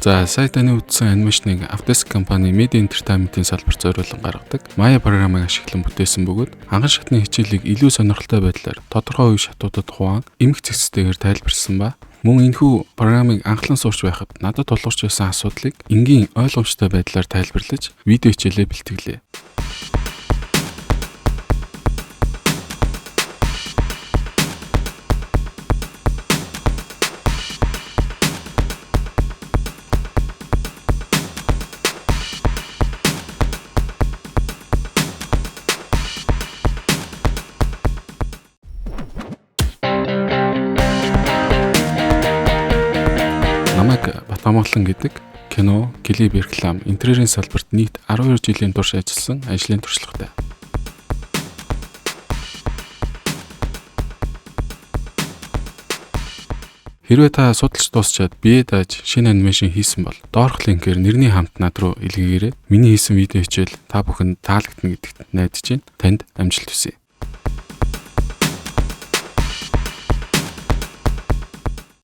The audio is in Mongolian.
За сая таны үзсэн анимашныг Autodesk компани Media Entertainment-ийн салбарт зориулан гаргадаг Maya програмыг ашиглан бүтээсэн бөгөөд ханган шатны хичээлийг илүү сонирхолтой байдлаар тодорхой үе шатуудад хуваан эмх зэгцтэйгээр тайлбарлсан ба мөн энэхүү програмыг анхлан сурч байхад надад тулгарч байсан асуудлыг энгийн ойлгомжтой байдлаар тайлбарлаж видео хичээлээ бэлтгэлээ. Намайг Батамглан гэдэг кино, клип, реклам, интерьерийн салбарт нийт 12 жилийн турш ажилласан ажлын туршлагатай. Хэрвээ та судалж дуусчаад бие дааж шинэ анимашн хийсэн бол доорх линкээр нэрний хамт над руу илгээгээрэй. Миний хийсэн видео хичээл та бүхэнд таалагдана гэдэгт найдаж байна. Танд амжилт хүсье.